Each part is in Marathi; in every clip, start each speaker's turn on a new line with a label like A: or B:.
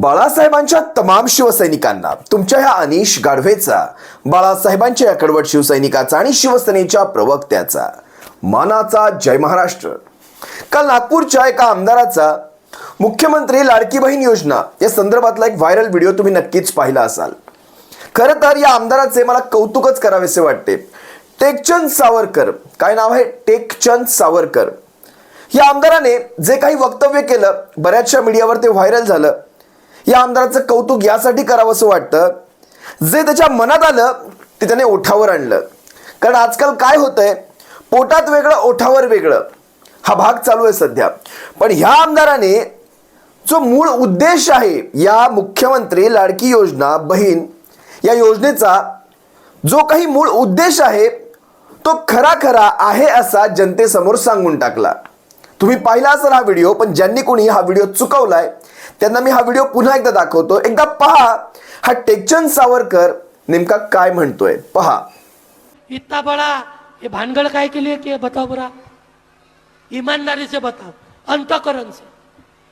A: बाळासाहेबांच्या तमाम शिवसैनिकांना तुमच्या ह्या अनिश गाढवेचा, बाळासाहेबांच्या या कडवट शिवसैनिकाचा आणि शिवसेनेच्या प्रवक्त्याचा मानाचा जय महाराष्ट्र। काल नागपूरच्या एका आमदाराचा मुख्यमंत्री लाडकी बहीण योजना या संदर्भातला एक व्हायरल व्हिडिओ तुम्ही नक्कीच पाहिला असाल। खरं तर या आमदाराचे मला कौतुकच करावेसे वाटते। टेकचंद सावरकर, काय नाव आहे, टेकचंद सावरकर। या आमदाराने जे काही वक्तव्य केलं बऱ्याचशा मीडियावर ते व्हायरल झालं। या आमदाराचं कौतुक यासाठी करावंसं वाटतं, जे त्याच्या मनात आलं ते त्याने ओठावर आणलं। कारण आजकाल काय होतंय, पोटात वेगळं ओठावर वेगळं हा भाग चालू आहे सध्या। पण ह्या आमदाराने जो मूळ उद्देश आहे या मुख्यमंत्री लाडकी योजना बहीण या योजनेचा, जो काही मूळ उद्देश आहे तो खरा खरा आहे असा जनतेसमोर सांगून टाकला। तुम्ही पाहिला असाल हा व्हिडिओ, पण ज्यांनी कोणी हा व्हिडिओ चुकवलाय त्यांना मी हा व्हिडिओ पुन्हा एकदा दाखवतो। एकदा पहा हा टेकचंद सावरकर नेमका काय म्हणतोय, पहा।
B: इतना बड़ा ये भानगड़ काय के लिए किया बताओ बुरा, ईमानदारी से बताओ, अंतकरण से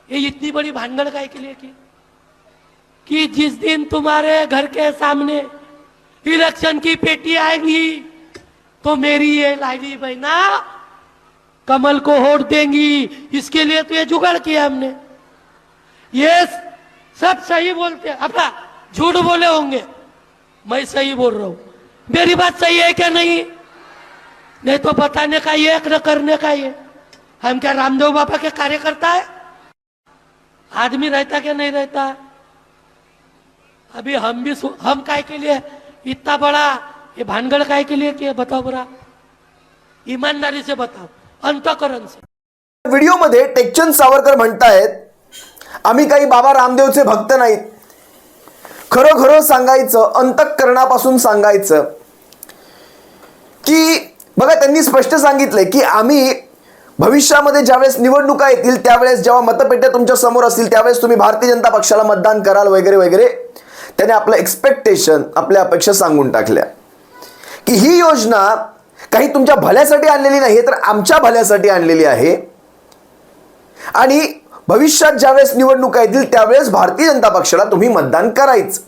B: ये इतनी बड़ी भानगड़ काय के लिए की कि जिस दिन तुम्हारे घर के सामने इलेक्शन की पेटी आएगी तो मेरी ये लाडली बहना कमल को वोट देंगी। इसके लिए तो ये जुगाड़ किया हमने। ये सब सही बोलते हैं, अपना झूठ बोले होंगे, मैं सही बोल रहा हूं। मेरी बात सही है क्या नहीं? नहीं तो बताने का ये, न करने का ये। हम क्या रामदेव बाबा के कार्यकर्ता है? आदमी रहता क्या नहीं रहता? अभी हम काय के लिए इतना बड़ा ये भानगड़ काय के लिए किया बताओ बुरा, ईमानदारी से बताओ, अंतकरण से।
A: व्हिडिओ मध्ये टेकचंद सावरकर म्हणतायत, आम्ही काही बाबा रामदेवचे भक्त नाहीत। खरं खरं सांगायचं, अंतःकरणापासून सांगायचं की बघा, त्यांनी स्पष्ट सांगितलंय की आम्ही भविष्यामध्ये ज्यावेळेस निवडणुका येतील त्यावेळेस, जेव्हा मतपेट्या तुमच्या समोर असतील त्यावेळेस तुम्ही भारतीय जनता पक्षाला मतदान कराल वगैरे वगैरे। त्याने आपलं एक्सपेक्टेशन, आपल्या अपेक्षा सांगून टाकल्या की ही योजना काही तुमच्या भल्यासाठी आणलेली नाही, तर आमच्या भल्यासाठी आणलेली आहे। आणि भविष्यात ज्यावेळेस निवडणुका येतील त्यावेळेस भारतीय जनता पक्षाला तुम्ही मतदान करायचं,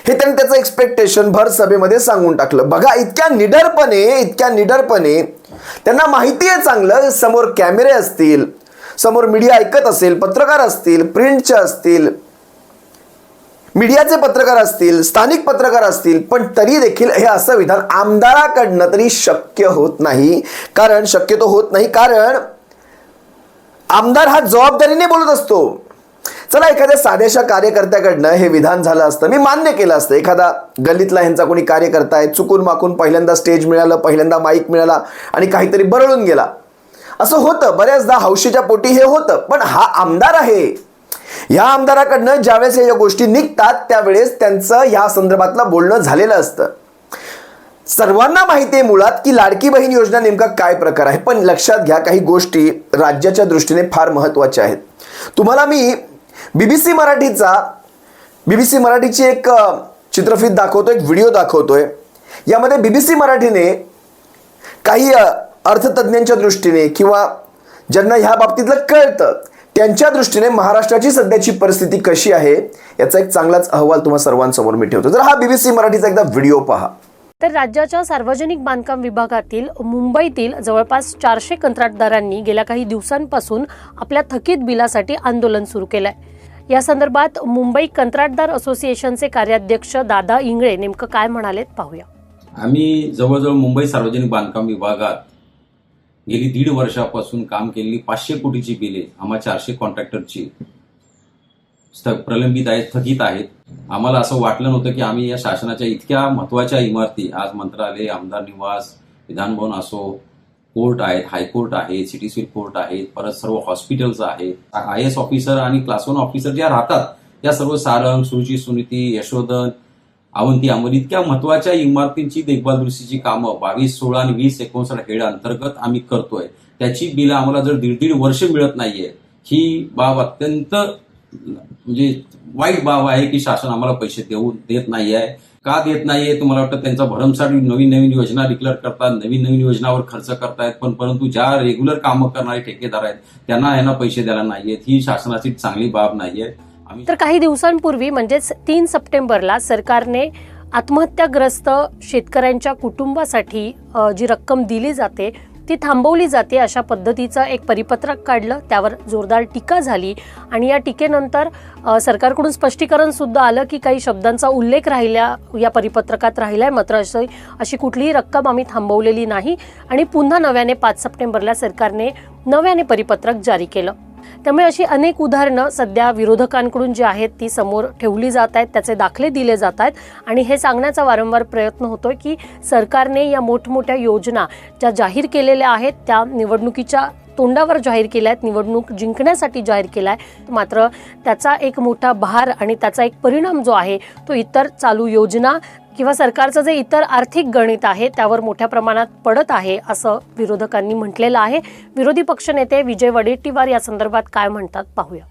A: हे त्यांनी त्याचं एक्सपेक्टेशन भर सभेमध्ये सांगून टाकलं। बघा, इतक्या निडरपणे त्यांना माहिती आहे चांगलं, समोर कॅमेरे असतील, समोर मीडिया ऐकत असेल, पत्रकार असतील, प्रिंटचे असतील, मीडियाचे पत्रकार असतील, स्थानिक पत्रकार असतील, पण तरी देखील हे असं विधान आमदाराकडनं तरी शक्य होत नाही। कारण शक्यतो होत नाही, कारण आमदार हा जबाबदारीने बोलत असतो। चला, एखाद्या साध्याशा कार्यकर्त्याकडनं हे विधान झालं असतं, मी मान्य केलं असतं। एखादा गल्लीतला ह्यांचा कोणी कार्यकर्ता आहे, चुकून माकून पहिल्यांदा स्टेज मिळालं, पहिल्यांदा माईक मिळाला आणि काहीतरी बरळून गेला, असं होतं बऱ्याचदा, हौशीच्या पोटी हे होतं। पण हा आमदार आहे, या आमदाराकडनं ज्यावेळेस या गोष्टी निघतात त्यावेळेस त्यांचं या संदर्भातलं बोलणं झालेलं असतं। सर्वांना माहिती आहे मुळात की लाडकी बहीण योजना नेमका काय प्रकार आहे, पण लक्षात घ्या काही गोष्टी राज्याच्या दृष्टीने फार महत्त्वाच्या आहेत। तुम्हाला मी बीबीसी मराठीची एक चित्रफित दाखवतोय, एक व्हिडिओ दाखवतोय। यामध्ये बीबीसी मराठीने काही अर्थतज्ञांच्या दृष्टीने किंवा ज्यांना ह्या बाबतीतलं कळतं त्यांच्या दृष्टीने महाराष्ट्राची सध्याची परिस्थिती कशी आहे याचा एक चांगलाच अहवाल तुम्हा सर्वांसमोर मी ठेवतो। जर हा बीबीसी मराठीचा एकदा व्हिडिओ पहा।
C: तर राज्याच्या सार्वजनिक बांधकाम विभागातील मुंबईतील जवळपास 400 कंत्राटदारांनी गेल्या काही दिवसांपासून आपल्या थकीत बिलासाठी आंदोलन सुरू केलंय। या संदर्भात मुंबई कंत्राटदार असोसिएशनचे कार्याध्यक्ष दादा इंगळे नेमकं काय म्हणालेत पाहूया।
D: आम्ही जवळजवळ मुंबई सार्वजनिक बांधकाम विभागात गेली 1.5 वर्षापासून काम केलेली 500 कोटीची बिले आम्हा 400 कॉन्ट्रॅक्टरची प्रलंबित आहेत, थकीत आहेत। आम्हाला असं वाटलं नव्हतं की आम्ही या शासनाच्या इतक्या महत्वाच्या इमारती, आज मंत्रालय, आमदार निवास, विधानभवन असो, कोर्ट आहेत, हायकोर्ट आहे, सिटी सिव्हिल कोर्ट आहेत, परत सर्व हॉस्पिटल्स आहेत, IAS ऑफिसर आणि क्लास 1 ऑफिसर ज्या राहतात या सर्व सारंग, सुरुची, सुनीती, यशोधन, अवंती, अमर इतक्या महत्वाच्या इमारतींची देखभाल दुरुस्तीची कामं 22, 16 आणि 20, 59 हेड अंतर्गत आम्ही करतोय। त्याची बिलं आम्हाला जर 1.5 वर्ष मिळत नाहीये, ही बाब अत्यंत म्हणजे वाईट बाब आहे की शासन आम्हाला पैसे देत नाहीये। का देत नाहीये? तुम्हाला वाटतं त्यांचा भरमसाठ नवीन योजना डिक्लेअर करतात, नवीन योजनावर खर्च करतायत, परंतु ज्या रेग्युलर कामं करणारे ठेकेदार आहेत त्यांना यांना पैसे द्यायला नाहीयेत। ही शासनाची चांगली बाब नाहीये।
C: तर काही दिवसांपूर्वी म्हणजेच 3 सप्टेंबरला सरकारने आत्महत्याग्रस्त शेतकऱ्यांच्या कुटुंबासाठी जी रक्कम दिली जाते ती थांबवली जाते अशा पद्धतीचं एक परिपत्रक काढलं. त्यावर जोरदार टीका झाली आणि या टीकेनंतर सरकारकडून स्पष्टीकरण सुद्धा आलं की काही शब्दांचा उल्लेख राहिला या परिपत्रकात राहिलाय, मात्र अशी कुठलीही रक्कम आम्ही थांबवलेली नाही आणि पुन्हा नव्याने 5 सप्टेंबरला सरकारने नव्याने परिपत्रक जारी केलं. त्यामुळे अशी अनेक उदाहरणं सध्या विरोधकांकडून जी आहेत ती समोर ठेवली जात आहेत, त्याचे दाखले दिले जात आहेत आणि हे सांगण्याचा वारंवार प्रयत्न होतोय की सरकारने या मोठमोठ्या योजना ज्या जाहीर केलेल्या आहेत त्या निवडणुकीच्या तोंडावर जाहीर केल्या आहेत, निवडणूक जिंकण्यासाठी जाहीर केला आहे, मात्र त्याचा एक मोठा भार आणि त्याचा एक परिणाम जो आहे तो इतर चालू योजना किंवा सरकारचं जे इतर आर्थिक गणित आहे त्यावर मोठ्या प्रमाणात पडत आहे असं विरोधकांनी म्हटलेलं आहे. विरोधी पक्षनेते विजय वडेट्टीवार या संदर्भात काय म्हणतात पाहूया.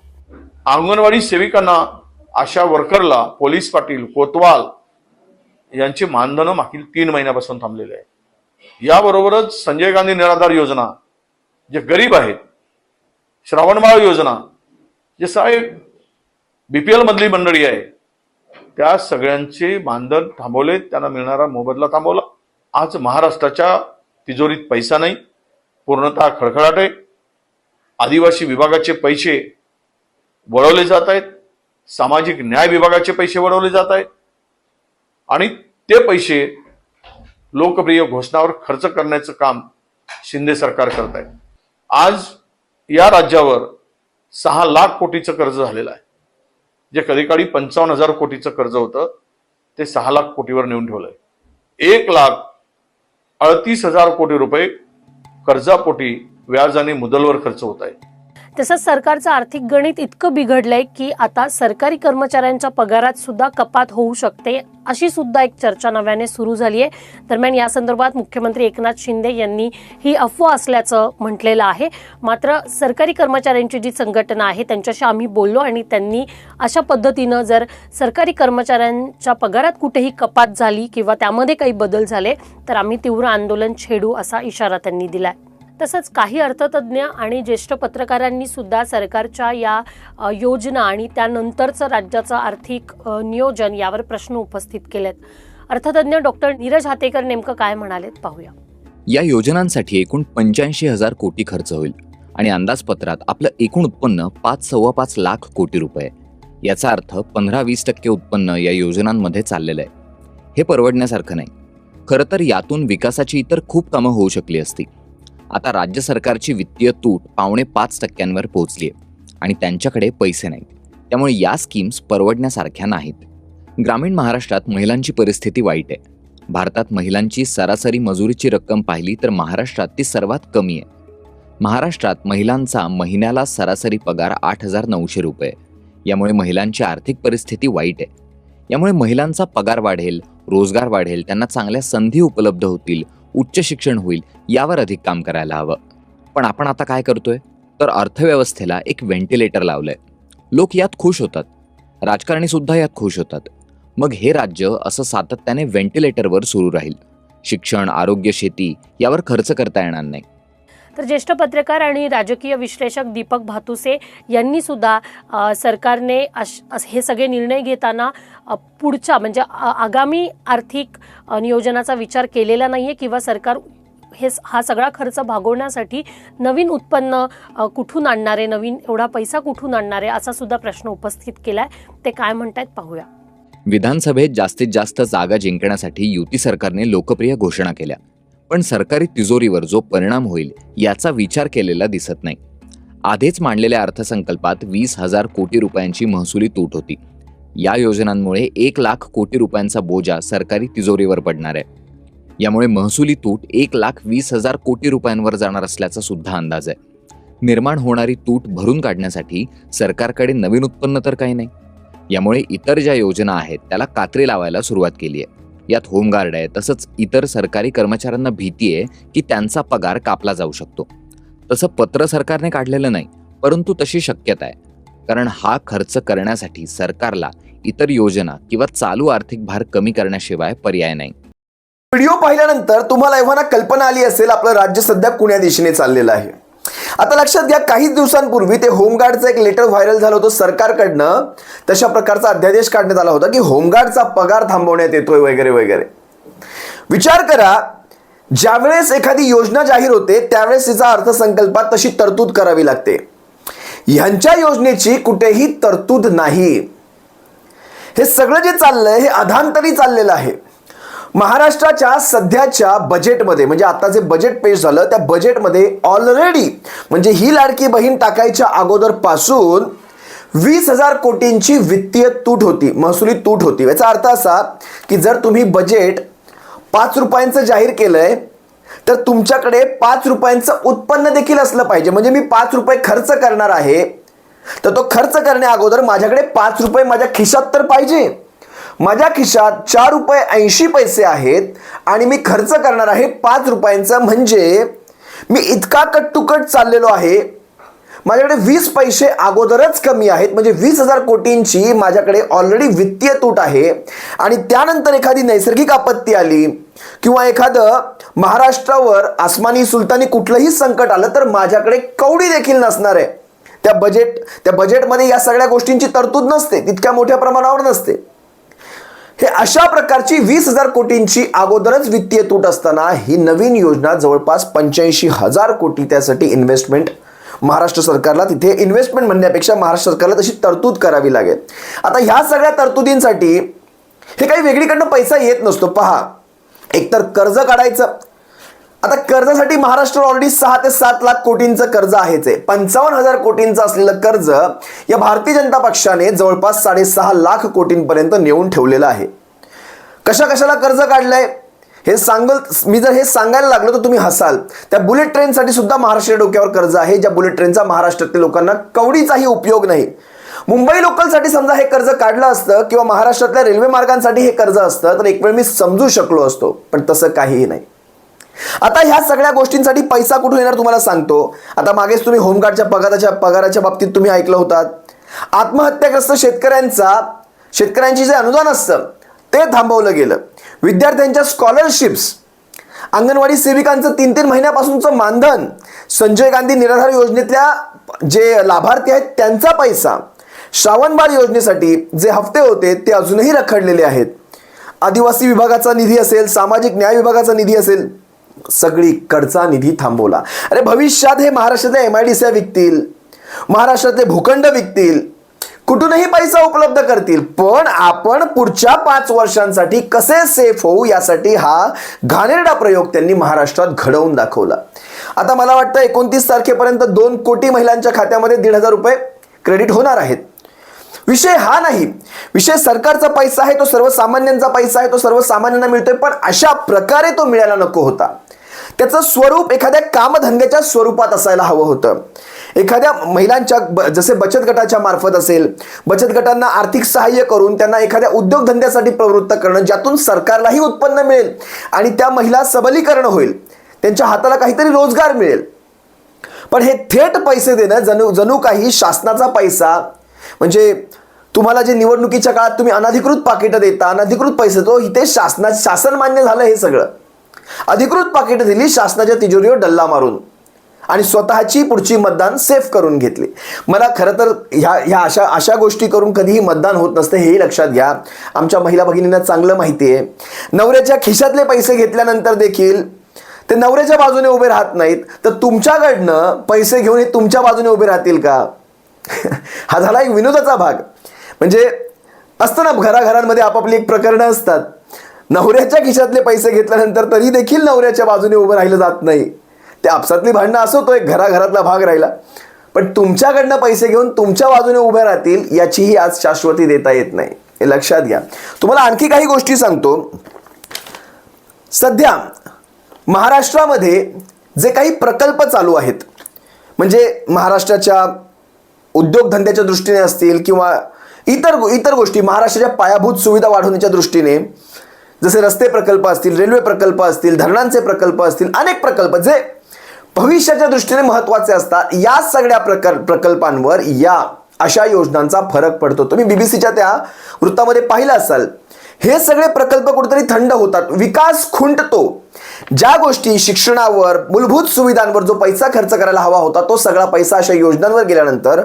E: अंगणवाडी सेविकांना, आशा वर्करला पोलीस पाटील, कोतवाल यांची मानधनं मागील 3 महिन्यापासून थांबलेले आहे. याबरोबरच संजय गांधी निराधार योजना, जे गरीब आहेत, श्रावणबाळ योजना, जे सगळे बीपीएल मधली मंडळी आहे त्या सगळ्यांचे मानधन थांबवले, त्यांना मिळणारा मोबदला थांबवला. आज महाराष्ट्राच्या तिजोरीत पैसा नाही, पूर्णतः खळखळाट आहे. आदिवासी विभागाचे पैसे वळवले जात आहेत, सामाजिक न्याय विभागाचे पैसे वळवले जात आहेत आणि ते पैसे लोकप्रिय घोषणावर खर्च करण्याचं काम शिंदे सरकार करत आहे. आज या राज्यावर 6 लाख कोटीचं कर्ज झालेलं आहे. जे कधी काळी 55,000 कोटीचं कर्ज होतं ते 6 लाख कोटीवर नेऊन ठेवलंय. 1,38,000 कोटी रुपये कर्जापोटी व्याज आणि मुदलवर खर्च होत आहे.
C: तसंच सरकारचं आर्थिक गणित इतकं बिघडलंय की आता सरकारी कर्मचाऱ्यांच्या पगारात सुद्धा कपात होऊ शकते अशी सुद्धा एक चर्चा नव्याने सुरू झाली आहे. दरम्यान या संदर्भात मुख्यमंत्री एकनाथ शिंदे यांनी ही अफवा असल्याचं म्हटलेलं आहे. मात्र सरकारी कर्मचाऱ्यांची जी संघटना आहे त्यांच्याशी आम्ही बोललो आणि त्यांनी अशा पद्धतीनं जर सरकारी कर्मचाऱ्यांच्या पगारात कुठेही कपात झाली किंवा त्यामध्ये काही बदल झाले तर आम्ही तीव्र आंदोलन छेडू असा इशारा त्यांनी दिलाय. तसंच काही अर्थतज्ञ आणि ज्येष्ठ पत्रकारांनी सुद्धा सरकारच्या या योजना आणि त्यानंतरचं राज्याचं आर्थिक नियोजन यावर प्रश्न उपस्थित केलेत. अर्थतज्ञ डॉक्टर नीरज हातेकर नेमकं काय म्हणालेत पाहूया.
F: या योजनांसाठी एकूण 85,000 कोटी खर्च होईल आणि अंदाजपत्रात आपलं एकूण उत्पन्न 5-5.25 लाख कोटी रुपये. याचा अर्थ 15-20% उत्पन्न या योजनांमध्ये चाललेलं आहे. हे परवडण्यासारखं नाही. खरं तर यातून विकासाची इतर खूप कामं होऊ शकली असती. आता राज्य सरकारची वित्तीय तूट 5.5% पोहोचली आहे आणि त्यांच्याकडे पैसे नाहीत. त्यामुळे या स्कीम्स परवडण्यासारख्या नाहीत. ग्रामीण महाराष्ट्रात महिलांची परिस्थिती वाईट आहे. भारतात महिलांची सरासरी मजुरीची रक्कम पाहिली तर महाराष्ट्रात ती सर्वात कमी आहे. महाराष्ट्रात महिलांचा महिन्याला सरासरी पगार 8,900 रुपये. यामुळे महिलांची आर्थिक परिस्थिती वाईट आहे. यामुळे महिलांचा पगार वाढेल, रोजगार वाढेल, त्यांना चांगल्या संधी उपलब्ध होतील, उच्च शिक्षण होईल, यावर अधिक काम करायला हवं. पण आपण आता काय करतोय तर अर्थव्यवस्थेला एक व्हेंटिलेटर लावलंय. लोक यात खुश होतात, राजकारणी सुद्धा यात खुश होतात. मग हे राज्य असं सातत्याने व्हेंटिलेटरवर सुरू राहील. शिक्षण, आरोग्य, शेती यावर खर्च करता येणार नाही.
C: तर ज्येष्ठ पत्रकार आणि राजकीय विश्लेषक दीपक भातुसे यांनी सुद्धा सरकारने हे सगळे निर्णय घेताना पुढच्या म्हणजे आगामी आर्थिक नियोजनाचा विचार केलेला नाहीये किंवा सरकार हा सगळा खर्च भागवण्यासाठी नवीन उत्पन्न कुठून आणणार आहे, नवीन एवढा पैसा कुठून आणणार आहे असा सुद्धा प्रश्न उपस्थित केलाय. ते काय म्हणतायत पाहूया.
F: विधानसभेत जास्तीत जास्त जागा जिंकण्यासाठी युती सरकारने लोकप्रिय घोषणा केल्या, पण सरकारी तिजोरीवर जो परिणाम होईल याचा विचार केलेला दिसत नाही. आधीच मांडलेल्या अर्थसंकल्पात 20,000 कोटी रुपयांची महसुली तूट होती. या योजनांमुळे 1 लाख कोटी रुपयांचा बोजा सरकारी तिजोरीवर पडणार आहे. यामुळे महसुली तूट 1,20,000 कोटी रुपयांवर जाणार असल्याचा सुद्धा अंदाज आहे. निर्माण होणारी तूट भरून काढण्यासाठी सरकारकडे नवीन उत्पन्न तर काही नाही. यामुळे इतर ज्या योजना आहेत त्याला कात्री लावायला सुरुवात केली आहे. यात होमगार्ड आहे, तसंच इतर सरकारी कर्मचाऱ्यांना भीती आहे की त्यांचा पगार कापला जाऊ शकतो. तसं पत्र सरकारने काढलेलं नाही, परंतु तशी शक्यता आहे. कारण हा खर्च करण्यासाठी सरकारला इतर योजना किंवा चालू आर्थिक भार कमी करण्याशिवाय पर्याय नाही.
A: व्हिडिओ पाहिल्यानंतर तुम्हाला एव्हाना कल्पना आली असेल आपलं राज्य सध्या कुण्या दिशेने चाललेलं आहे. आता लक्षात घ्या, काही दिवसांपूर्वी ते होमगार्डचं एक लेटर व्हायरल झालं होतं सरकारकडनं. तशा प्रकारचा अध्यादेश काढण्यात आला होता की होमगार्डचा पगार थांबवण्यात येतोय वगैरे वगैरे. विचार करा, ज्यावेळेस एखादी योजना जाहीर होते त्यावेळेस तिचा अर्थसंकल्पात तशी तरतूद करावी लागते. ह्यांच्या योजनेची कुठेही तरतूद नाही. हे सगळं जे चाललंय हे अधांतरी चाललेलं आहे. महाराष्ट्राच्या सध्याच्या बजेटमध्ये, म्हणजे आता जे बजेट पेश झालं त्या बजेटमध्ये ऑलरेडी, म्हणजे ही लाडकी बहीण टाकायच्या अगोदरपासून 20,000 कोटींची वित्तीय तूट होती, महसुली तूट होती. याचा अर्थ असा की जर तुम्ही बजेट 5 रुपयांचं जाहीर केलंय तर तुमच्याकडे 5 रुपयांचं उत्पन्न देखील असलं पाहिजे. म्हणजे मी 5 रुपये खर्च करणार आहे तर तो खर्च करण्या अगोदर माझ्याकडे 5 रुपये माझ्या खिशात तर पाहिजे. माझ्या खिशात 4 रुपये 80 पैसे आहेत आणि मी खर्च करणार आहे 5 रुपयांचं. म्हणजे मी इतका कट चाललेलो आहे, माझ्याकडे 20 पैसे अगोदरच कमी आहेत. म्हणजे 20,000 कोटींची माझ्याकडे ऑलरेडी वित्तीय तूट आहे. आणि त्यानंतर एखादी नैसर्गिक आपत्ती आली किंवा एखादं महाराष्ट्रावर आसमानी सुलतानी कुठलंही संकट आलं तर माझ्याकडे कवडी देखील नसणार आहे. त्या बजेटमध्ये या सगळ्या गोष्टींची तरतूद नसते, तितक्या मोठ्या प्रमाणावर नसते. हे अशा प्रकारची 20,000 कोटींची अगोदरच वित्तीय तूट असताना ही नवीन योजना जवळपास 85,000 कोटी त्यासाठी इन्व्हेस्टमेंट महाराष्ट्र सरकारला, तिथे इन्व्हेस्टमेंट म्हणण्यापेक्षा महाराष्ट्र सरकारला तशी तरतूद करावी लागेल. आता ह्या सगळ्या तरतुदींसाठी हे काही वेगळीकडनं पैसा येत नसतो. पहा, एकतर कर्ज काढायचं. आता कर्जासाठी महाराष्ट्र ऑलरेडी 6 ते 7 लाख कोटींचं कर्ज आहेच आहे. 55,000 कोटींचं असलेलं कर्ज या भारतीय जनता पक्षाने जवळपास 6.5 लाख कोटींपर्यंत नेऊन ठेवलेलं आहे. कशाला कर्ज काढलंय मी जर हे सांगायला लागलो तर तुम्ही हसाल. त्या बुलेट ट्रेनसाठी सुद्धा महाराष्ट्र डोक्यावर कर्ज आहे, ज्या बुलेट ट्रेनचा महाराष्ट्रातील लोकांना कवडीचाही उपयोग नाही. मुंबई लोकलसाठी समजा हे कर्ज काढलं असतं किंवा महाराष्ट्रातल्या रेल्वे मार्गांसाठी हे कर्ज असतं तर एक वेळ मी समजू शकलो असतो, पण तसं काहीही नाही. आता ह्या सगळ्या गोष्टींसाठी पैसा कुठून येणार तुम्हाला सांगतो. आता मागेच तुम्ही होमगार्डच्या पगाराच्या बाबतीत तुम्ही ऐकलं होतात. आत्महत्याग्रस्त शेतकऱ्यांची जे अनुदान असतं ते थांबवलं गेलं. विद्यार्थ्यांच्या स्कॉलरशिप्स, अंगणवाडी सेविकांचं 3-3 महिन्यापासूनचं मानधन, संजय गांधी निराधार योजनेतल्या जे लाभार्थी आहेत त्यांचा पैसा, श्रावणबाळ योजनेसाठी जे हफ्ते होते ते अजूनही रखडलेले आहेत. आदिवासी विभागाचा निधी असेल, सामाजिक न्याय विभागाचा निधी असेल, सगळीकडचा निधी थांबवला. अरे भविष्यात हे महाराष्ट्रातल्या MIDC विकतील, महाराष्ट्रातले भूखंड विकतील, कुठूनही पैसा उपलब्ध करतील, पण आपण पुढच्या 5 वर्षांसाठी कसे सेफ होऊ यासाठी हा घाणेरडा प्रयोग त्यांनी महाराष्ट्रात घडवून दाखवला. आता मला वाटतं 29 तारखेपर्यंत 2 कोटी महिलांच्या खात्यामध्ये 1,500 रुपये क्रेडिट होणार आहेत. विषय हा नाही, विषय सरकारचा पैसा आहे, तो सर्वसामान्यांचा पैसा आहे, तो सर्वसामान्यांना मिळतोय, पण अशा प्रकारे तो मिळायला नको होता. त्याचं स्वरूप एखाद्या कामधंद्याच्या स्वरूपात असायला हवं होतं. एखाद्या महिलांच्या जसे बचत गटाच्या मार्फत असेल, बचत गटांना आर्थिक सहाय्य करून त्यांना एखाद्या उद्योगधंद्यासाठी प्रवृत्त करणं, ज्यातून सरकारलाही उत्पन्न मिळेल आणि त्या महिला सबलीकरण होईल, त्यांच्या हाताला काहीतरी रोजगार मिळेल. पण हे थेट पैसे देणं जणू काही शासनाचा पैसा, म्हणजे तुम्हाला जे निवडणुकीच्या काळात तुम्ही अनधिकृत पाकिटं देता, अनधिकृत पैसे देतो, इथे शासन मान्य झालं. हे सगळं अधिकृत पाकिटं दिली शासनाच्या तिजोरीवर डल्ला मारून आणि स्वतःची पुढची मतदान सेफ करून घेतली. मला खरं तर ह्या अशा गोष्टी करून कधीही मतदान होत नसतं, हेही लक्षात घ्या. आमच्या महिला भगिनींना चांगलं माहिती आहे. नवऱ्याच्या खिशातले पैसे घेतल्यानंतर देखील ते नवऱ्याच्या बाजूने उभे राहत नाहीत, तर तुमच्याकडनं पैसे घेऊन हे तुमच्या बाजूने उभे राहतील का? हा झाला एक विनोदाचा भाग. म्हणजे असतं ना, घराघरांमध्ये आपापली एक प्रकरणं असतात. नवऱ्याच्या खिशातले पैसे घेतल्यानंतर तरी देखील नवऱ्याच्या बाजूने उभं राहिलं जात नाही. ते आपसातली भांडणं असो, तो एक घराघरातला भाग राहिला. पण तुमच्याकडनं पैसे घेऊन तुमच्या बाजूने उभे राहतील याचीही आज शाश्वती देता येत नाही, हे लक्षात घ्या. तुम्हाला आणखी काही गोष्टी सांगतो. सध्या महाराष्ट्रामध्ये जे काही प्रकल्प चालू आहेत, म्हणजे महाराष्ट्राच्या उद्योगधंद्याच्या दृष्टीने असतील किंवा इतर गोष्टी, महाराष्ट्राच्या पायाभूत सुविधा वाढवण्याच्या दृष्टीने, जसे रस्ते प्रकल्प असतील, रेल्वे प्रकल्प असतील, धरणांचे प्रकल्प असतील, अनेक प्रकल्प जे भविष्याच्या दृष्टीने महत्त्वाचे असतात, या सगळ्या प्रकल्पांवर या अशा योजनांचा फरक पडतो. तुम्ही BBCच्या त्या वृत्तामध्ये पाहिलं असाल हे सगळे प्रकल्प कुठेतरी थंड होतात, विकास खुंटतो. ज्या गोष्टी शिक्षणावर, मूलभूत सुविधांवर जो पैसा खर्च करायला हवा होता तो सगळा पैसा अशा योजनांवर गेल्यानंतर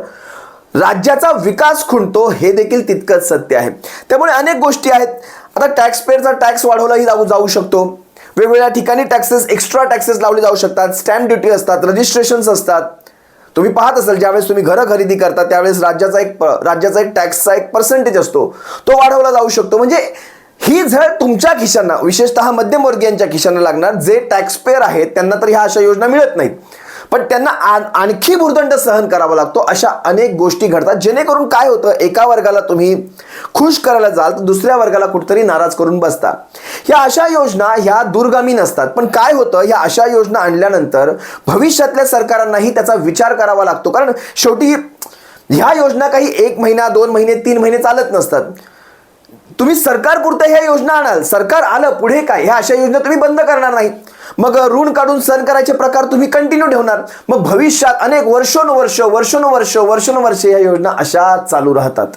A: राज्याचा विकास खुंटतो, हे देखील तितकंच सत्य आहे. त्यामुळे अनेक गोष्टी आहेत. आता टॅक्स पेअरचा टॅक्स वाढवलाही जाऊ शकतो. वेगवेगळ्या ठिकाणी टॅक्सेस, एक्स्ट्रा टॅक्सेस लावले जाऊ शकतात. स्टॅम्प ड्युटी असतात, रजिस्ट्रेशन्स असतात. तुम्ही पाहत असाल ज्यावेळेस तुम्ही घरं खरेदी करता त्यावेळेस राज्याचा एक टॅक्सचा एक पर्सेंटेज असतो, तो वाढवला जाऊ शकतो. म्हणजे ही झळ तुमच्या खिशांना, विशेषतः मध्यमवर्गीयांच्या खिशांना लागणार. जे टॅक्स पेअर आहेत त्यांना तर ह्या अशा योजना मिळत नाहीत, पण त्यांना आणखी भुर्दंड सहन करावा लागतो. अशा अनेक गोष्टी घडतात, जेणेकरून काय होतं, एका वर्गाला तुम्ही खुश करायला जाल तर दुसऱ्या वर्गाला कुठेतरी नाराज करून बसता. ह्या अशा योजना ह्या दूरगामी नसतात, पण काय होतं, ह्या अशा योजना आणल्यानंतर भविष्यातल्या सरकारांनाही त्याचा विचार करावा लागतो. कारण शेवटी ह्या योजना काही 1 महिना, 2 महिने, 3 महिने चालत नसतात. तुम्ही सरकारपुरतं ह्या योजना आणाल, सरकार आलं पुढे काय, ह्या अशा योजना तुम्ही बंद करणार नाही. मग ऋण काढून सण करायचे प्रकार तुम्ही कंटिन्यू ठेवणार. मग भविष्यात अनेक वर्षानुवर्ष या योजना अशा चालू राहतात.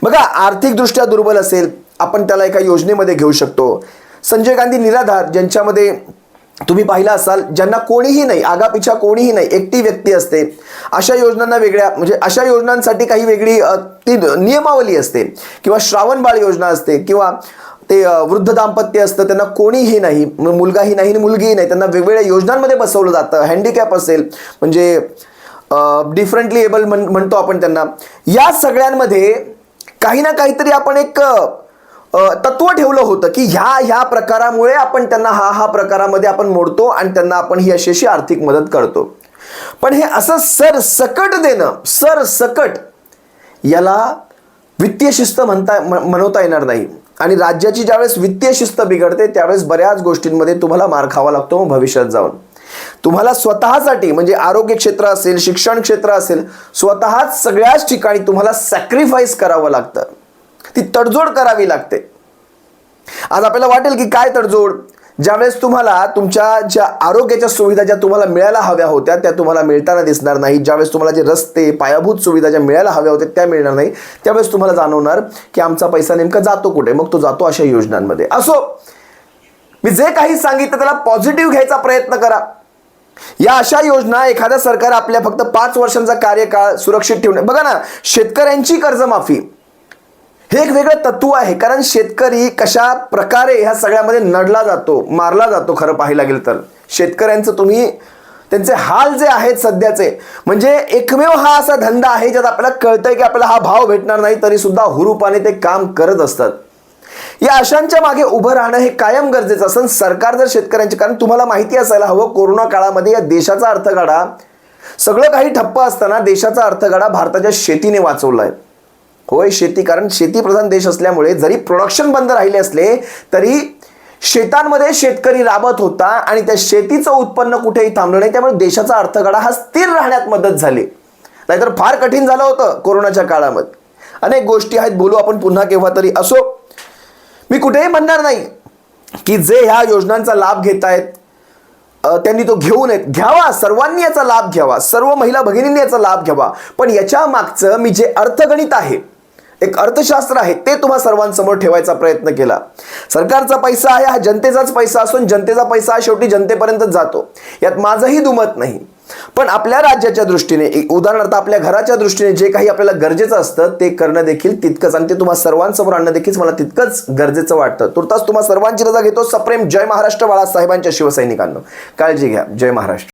A: बघा, आर्थिकदृष्ट्या दुर्बल असेल, आपण त्याला एका योजनेमध्ये घेऊ शकतो. संजय गांधी निराधार, ज्यांच्यामध्ये तुम्ही पाहिलं असाल, ज्यांना कोणीही नाही, आगापिछा कोणीही नाही, एकटी व्यक्ती असते, अशा योजनांना वेगळ्या, म्हणजे अशा योजनांसाठी काही वेगळी ती नियमावली असते, किंवा श्रावण बाळ योजना असते, किंवा ते वृद्ध दाम्पत्य असतं, त्यांना कोणीही नाही, मुलगाही नाही आणि मुलगीही नाही, त्यांना वेगवेगळ्या योजनांमध्ये बसवलं जातं. हँडिकॅप असेल, म्हणजे डिफरंटली एबल म्हणतो आपण त्यांना. या सगळ्यांमध्ये काही ना काहीतरी आपण एक तत्व ठेवलं होतं की ह्या प्रकारामुळे आपण त्यांना हा प्रकारामध्ये आपण मोडतो आणि त्यांना आपण ही अशी आर्थिक मदत करतो. पण हे असं सरसकट देणं, सरसकट, याला वित्तीय शिस्त म्हणता येणार नाही. आणि राज्याची ज्यावेळेस वित्तीय शिस्त बिघडते त्यावेळेस बऱ्याच गोष्टींमध्ये तुम्हाला मार खावा लागतो. मग भविष्यात जाऊन तुम्हाला स्वतःसाठी, म्हणजे आरोग्य क्षेत्र असेल, शिक्षण क्षेत्र असेल, स्वतःच सगळ्याच ठिकाणी तुम्हाला सॅक्रिफाईस करावं लागतं, ती तडजोड करावी लागते. आज आपल्याला वाटेल की काय तडजोड, ज्यावेळेस तुम्हाला तुमच्या ज्या आरोग्याच्या सुविधा ज्या तुम्हाला मिळायला हव्या होत्या त्या तुम्हाला मिळताना दिसणार नाही, ज्यावेळेस तुम्हाला जे रस्ते, पायाभूत सुविधा ज्या मिळायला हव्या होत्या त्या मिळणार नाही, त्यावेळेस तुम्हाला जाणवणार की आमचा पैसा नेमका जातो कुठे. मग तो जातो अशा योजनांमध्ये. असो, मी जे काही सांगितलं त्याला पॉझिटिव्ह घ्यायचा प्रयत्न करा. या अशा योजना एखाद्या सरकार आपल्या फक्त 5 वर्षांचा कार्यकाळ सुरक्षित ठेवणे. बघा ना, शेतकऱ्यांची कर्जमाफी हे एक वेगळं तत्व आहे. कारण शेतकरी कशा प्रकारे ह्या सगळ्यामध्ये नडला जातो, मारला जातो. खरं पाहायला गेलं तर शेतकऱ्यांचं त्यांचे हाल जे आहेत सध्याचे, म्हणजे एकमेव हा असा धंदा आहे ज्यात आपल्याला कळतंय की आपल्याला हा भाव भेटणार नाही तरी सुद्धा हुरूपाने ते काम करत असतात. या अशांच्या मागे उभं राहणं हे कायम गरजेचं असतं. सरकार जर शेतकऱ्यांचे, कारण तुम्हाला माहिती असायला हवं, कोरोना काळामध्ये या देशाचा अर्थगाडा, सगळं काही ठप्प असताना देशाचा अर्थगाडा भारताच्या शेतीने वाचवलाय. होय, शेती, कारण शेतीप्रधान देश असल्यामुळे जरी प्रोडक्शन बंद राहिले असले तरी शेतांमध्ये शेतकरी राबत होता आणि त्या शेतीचं उत्पन्न कुठेही थांबलं नाही. त्यामुळे देशाचा अर्थगाडा हा स्थिर राहण्यात मदत झाली. नाहीतर फार कठीण झालं होतं कोरोनाच्या काळामध्ये. अनेक गोष्टी आहेत, बोलू आपण पुन्हा केव्हा तरी. असो, मी कुठेही म्हणणार नाही की जे ह्या योजनांचा लाभ घेत आहेत त्यांनी तो घेऊ नयेत. घ्यावा, सर्वांनी याचा लाभ घ्यावा, सर्व महिला भगिनींनी याचा लाभ घ्यावा. पण याच्या मागचं मी जे अर्थगणित आहे, एक अर्थशास्त्र आहे, ते तुम्हा सर्वांसमोर ठेवायचा प्रयत्न केला. सरकारचा पैसा आहे, हा जनतेचाच पैसा असून जनतेचा पैसा हा शेवटी जनतेपर्यंतच जातो, यात माझंही दुमत नाही. पण आपल्या राज्याच्या दृष्टीने, उदाहरणार्थ आपल्या घराच्या दृष्टीने जे काही आपल्याला गरजेचं असतं ते करणं देखील तितकंच, आणि ते तुम्हा सर्वांसमोर आणणं देखील मला तितकंच गरजेचं वाटतं. तुर्तास तुम्हा सर्वांची रजा घेतो. सप्रेम जय महाराष्ट्र. बाळासाहेबांच्या शिवसैनिकांनो, काळजी घ्या. जय महाराष्ट्र.